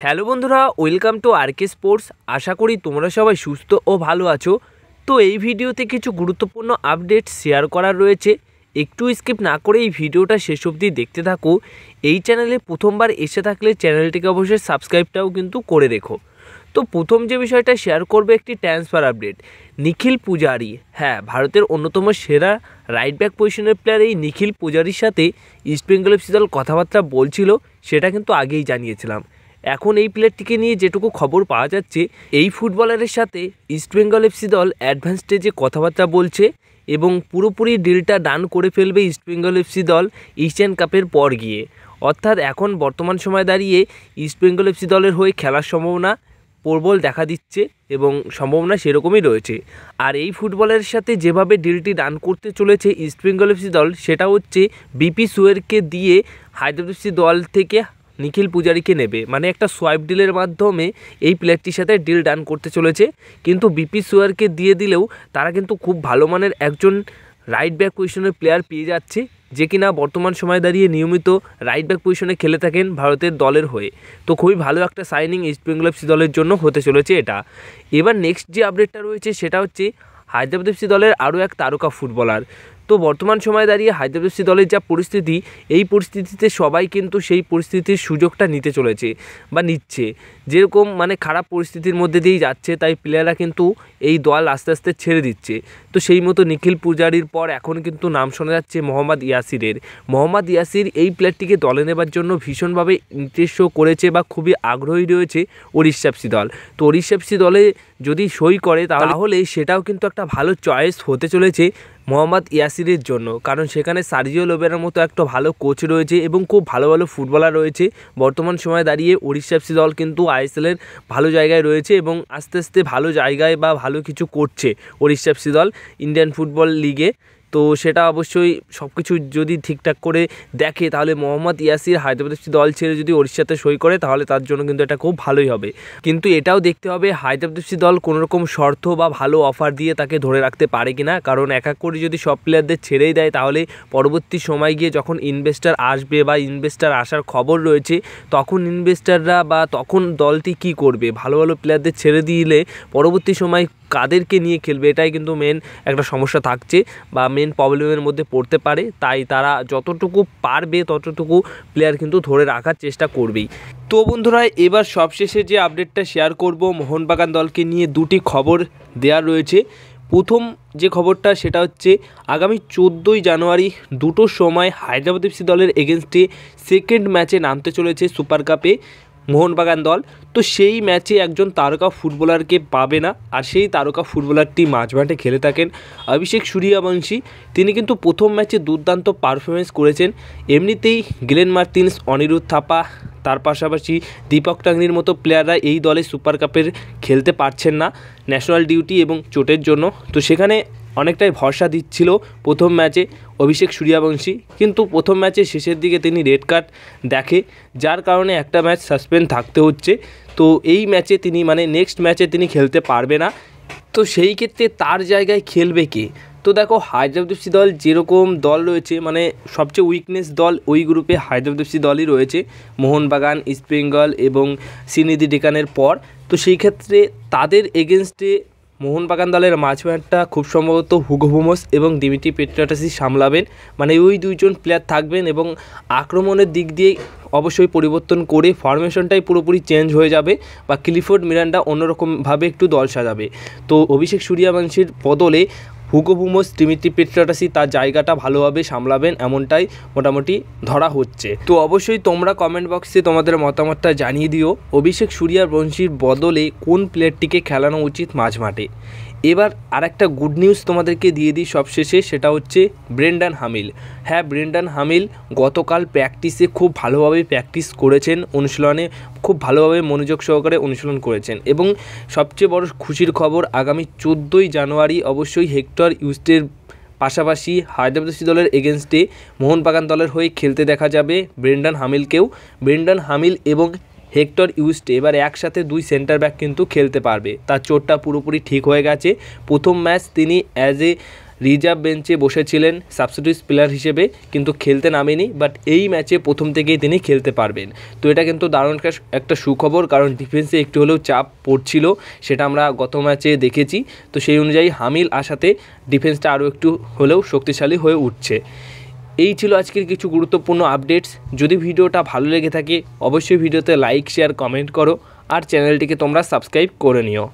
Hello বন্ধুরা, welcome to আরকে sports. আশা করি তোমরা সবাই সুস্থ ও ভালো আছো। তো এই ভিডিওতে কিছু গুরুত্বপূর্ণ আপডেট শেয়ার করার রয়েছে। একটু স্কিপ না করে এই ভিডিওটা শেষ অবধি দেখতে থাকো। এই চ্যানেলে প্রথমবার এসে থাকলে চ্যানেলটিকে অবশ্যই সাবস্ক্রাইবটাও কিন্তু করে রেখো। তো প্রথম যে বিষয়টা শেয়ার করবে একটি ট্রান্সফার আপডেট। নিখিল পূজারি, হ্যাঁ, ভারতের অন্যতম সেরা রাইট ব্যাক পজিশনের প্লেয়ার এই নিখিল পূজারির সাথে ইস্টবেঙ্গল এফসি দল কথাবার্তা বলছিল, সেটা কিন্তু আগেই জানিয়েছিলাম। এখন এই প্লেয়ারটিকে নিয়ে যেটুকু খবর পাওয়া যাচ্ছে, এই ফুটবলারের সাথে ইস্টবেঙ্গল এফসি দল অ্যাডভান্স স্টেজে কথাবার্তা বলছে এবং পুরোপুরি ডিলটা ডান করে ফেলবে ইস্টবেঙ্গল এফসি দল এশিয়ান কাপের পর গিয়ে। অর্থাৎ এখন বর্তমান সময় দাঁড়িয়ে ইস্টবেঙ্গল এফসি দলের হয়ে খেলার সম্ভাবনা প্রবল দেখা দিচ্ছে এবং সম্ভাবনা সেরকমই রয়েছে। আর এই ফুটবলের সাথে যেভাবে ডিলটি ডান করতে চলেছে ইস্টবেঙ্গল এফসি দল, সেটা হচ্ছে বিপি সুয়েরকে দিয়ে হায়দ্রাবাদ এফসি দল থেকে নিখিল পূজারিকে নেবে, মানে একটা সোয়াইপ ডিলের মাধ্যমে এই প্লেয়ারটির সাথে ডিল ডান করতে চলেছে। কিন্তু বিপি সুয়ারকে দিয়ে দিলেও তারা কিন্তু খুব ভালো মানের একজন রাইট ব্যাক পজিশনের প্লেয়ার পেয়ে যাচ্ছে, যে কিনা বর্তমান সময় দাঁড়িয়ে নিয়মিত রাইট ব্যাক পজিশনে খেলে থাকেন ভারতের দলের হয়ে। তো খুবই ভালো একটা সাইনিং ইস্টবেঙ্গল এফসি দলের জন্য হতে চলেছে এটা। এবার নেক্সট যে আপডেটটা রয়েছে সেটা হচ্ছে হায়দ্রাবাদ এফসি দলের আরও এক তারকা ফুটবলার। তো বর্তমান সময়ে দাঁড়িয়ে হায়দ্রাবাদ এফসি দলের যা পরিস্থিতি, এই পরিস্থিতিতে সবাই কিন্তু সেই পরিস্থিতির সুযোগটা নিতে চলেছে বা নিচ্ছে। যেরকম মানে খারাপ পরিস্থিতির মধ্যে দিয়েই যাচ্ছে, তাই প্লেয়াররা কিন্তু এই দল আস্তে আস্তে ছেড়ে দিচ্ছে। তো সেই মতো নিখিল পূজারির পর এখন কিন্তু নাম শোনা যাচ্ছে মোহাম্মদ ইয়াসিরের। মোহাম্মদ ইয়াসির এই প্লেয়ারটিকে দলে নেবার জন্য ভীষণভাবে ইন্টারেস্ট শো করেছে বা খুবই আগ্রহী রয়েছে ওড়িশা এফসি দল। তো ওড়িশা এফসি দলে যদি সই করে তাহলে সেটাও কিন্তু একটা ভালো চয়েস হতে চলেছে মোহাম্মদ ইয়াসিরের জন্য, কারণ সেখানে সার্জিও লোবেরার মতো একটা ভালো কোচ রয়েছে এবং খুব ভালো ভালো ফুটবলার রয়েছে। বর্তমান সময়ে দাঁড়িয়ে ওড়িশা এফসি দল কিন্তু আইএসএলের ভালো জায়গায় রয়েছে এবং আস্তে আস্তে ভালো জায়গায় বা ভালো কিছু করছে ওড়িশা এফসি দল ইন্ডিয়ান ফুটবল লিগে। তো সেটা অবশ্যই সব কিছু যদি ঠিকঠাক করে দেখে, তাহলে মোহাম্মদ ইয়াসির হায়দ্রাবাদ এফসি দল ছেড়ে যদি ওড়িশাতে সই করে, তাহলে তার জন্য কিন্তু এটা খুব ভালোই হবে। কিন্তু এটাও দেখতে হবে হায়দ্রাবাদ এফসি দল কোনোরকম শর্ত বা ভালো অফার দিয়ে তাকে ধরে রাখতে পারে কিনা, কারণ এক এক করে যদি সব প্লেয়ারদের ছেড়েই দেয়, তাহলে পরবর্তী সময় গিয়ে যখন ইনভেস্টার আসবে বা ইনভেস্টার আসার খবর রয়েছে, তখন ইনভেস্টাররা বা তখন দলটি কি করবে, ভালো ভালো প্লেয়ারদের ছেড়ে দিলে পরবর্তী সময় কাদেরকে নিয়ে খেলবে, এটাই কিন্তু মেন একটা সমস্যা থাকছে বা মেন প্রবলেমের মধ্যে পড়তে পারে। তাই তারা যতটুকু পারবে ততটুকু প্লেয়ার কিন্তু ধরে রাখার চেষ্টা করবেই। তো বন্ধুরা, এবার সবশেষে যে আপডেটটা শেয়ার করব, মোহনবাগান দলকে নিয়ে দুটি খবর দেওয়া রয়েছে। প্রথম যে খবরটা সেটা হচ্ছে আগামী 14ই জানুয়ারি 2টোর সময় হায়দ্রাবাদ এফসি দলের এগেনস্টে সেকেন্ড ম্যাচে নামতে চলেছে সুপার কাপে মোহনবাগান দল। তো সেই ম্যাচে একজন তারকা ফুটবলারকে পাবে না, আর সেই তারকা ফুটবলারটি মাঝমাঠে খেলে থাকেন অভিষেক সূর্যবংশী। তিনি কিন্তু প্রথম ম্যাচে দুর্দান্ত পারফরমেন্স করেছেন। এমনিতেই গ্লেন মার্টিন্স, অনিরুদ্ধ থাপা, তার পাশাপাশি দীপক টাংরির মতো প্লেয়াররা এই দলে সুপার কাপের খেলতে পারছেন না ন্যাশনাল ডিউটি এবং চোটের জন্য। তো সেখানে অনেকটাই ভরসা দিচ্ছিল প্রথম ম্যাচে অভিষেক সূর্যবংশী, কিন্তু প্রথম ম্যাচের শেষের দিকে তিনি রেড কার্ড দেখে, যার কারণে একটা ম্যাচ সাসপেন্ড থাকতে হচ্ছে। তো এই ম্যাচে তিনি নেক্সট ম্যাচে তিনি খেলতে পারবে না। তো সেই ক্ষেত্রে তার জায়গায় খেলবে কে? তো দেখো, হায়দ্রাবাদ এফসি দল যেরকম দল রয়েছে, সবচেয়ে উইকনেস দল ওই গ্রুপে হায়দ্রাবাদ এফসি দলই রয়েছে, মোহনবাগান, ইস্টবেঙ্গল এবং সিনিদি ডেকানের পর। তো সেই ক্ষেত্রে তাদের এগেনস্টে মোহনবাগান দলের মাঝমাঠটা খুব সম্ভবত হুগো বুমোস এবং দিমিত্রি পেট্রাটাসি সামলাবেন, ওই দুইজন প্লেয়ার থাকবেন এবং আক্রমণের দিক দিয়ে অবশ্যই পরিবর্তন করে ফরমেশনটাই পুরোপুরি চেঞ্জ হয়ে যাবে বা ক্লিফোর্ড মিরান্ডা অন্যরকমভাবে একটু দল সাজাবে। তো অভিষেক সূর্যবংশীর বদলে হুগো বুমোস, দিমিত্রি পেট্রাটাসি তার জায়গাটা ভালোভাবে সামলাবেন, এমনটাই মোটামুটি ধরা হচ্ছে। তো অবশ্যই তোমরা কমেন্ট বক্সে তোমাদের মতামতটা জানিয়ে দিও, অভিষেক সূর্যবংশীর বদলে কোন প্লেয়ারটিকে খেলানো উচিত মাঝমাঠে। এবার আরেকটা গুড নিউজ তোমাদেরকে দিয়ে দিই সবশেষে, সেটা হচ্ছে ব্রেন্ডন হামিল। হ্যাঁ, ব্রেন্ডন হামিল গতকাল প্র্যাকটিসে খুব ভালোভাবে প্র্যাকটিস করেছেন, অনুশীলনে খুব ভালোভাবে মনোযোগ সহকারে অনুশীলন করেছেন এবং সবচেয়ে বড় খুশির খবর, আগামী 14ই জানুয়ারি অবশ্যই হেক্টর ইউস্টের পাশাপাশি হায়দ্রাবাদ এফসি দলের এগেনস্টে মোহনবাগান দলের হয়ে খেলতে দেখা যাবে ব্রেন্ডন হামিলকেও। ব্রেন্ডন হামিল এবং হেক্টর ইউস্টে এবার একসাথে দুই সেন্টার ব্যাক কিন্তু খেলতে পারবে, তার চোটটা পুরোপুরি ঠিক হয়ে গেছে। প্রথম ম্যাচ তিনি অ্যাজ এ রিজার্ভ বেঞ্চে বসেছিলেন সাবস্টিটিউট প্লেয়ার হিসেবে, কিন্তু খেলতে নামেনি। বাট এই ম্যাচে প্রথম থেকেই তিনি খেলতে পারবেন। তো এটা কিন্তু দারুণ একটা সুখবর, কারণ ডিফেন্সে একটু হলেও চাপ পড়ছিল, সেটা আমরা গত ম্যাচে দেখেছি। তো সেই অনুযায়ী হামিল আসাতে ডিফেন্সটা আরও একটু হলেও শক্তিশালী হয়ে উঠছে। এই ছিল আজকের কিছু গুরুত্বপূর্ণ আপডেটস। যদি ভিডিওটা ভালো লেগে থাকে অবশ্যই ভিডিওতে লাইক, শেয়ার, কমেন্ট করো, আর চ্যানেলটিকে তোমরা সাবস্ক্রাইব করে নিও।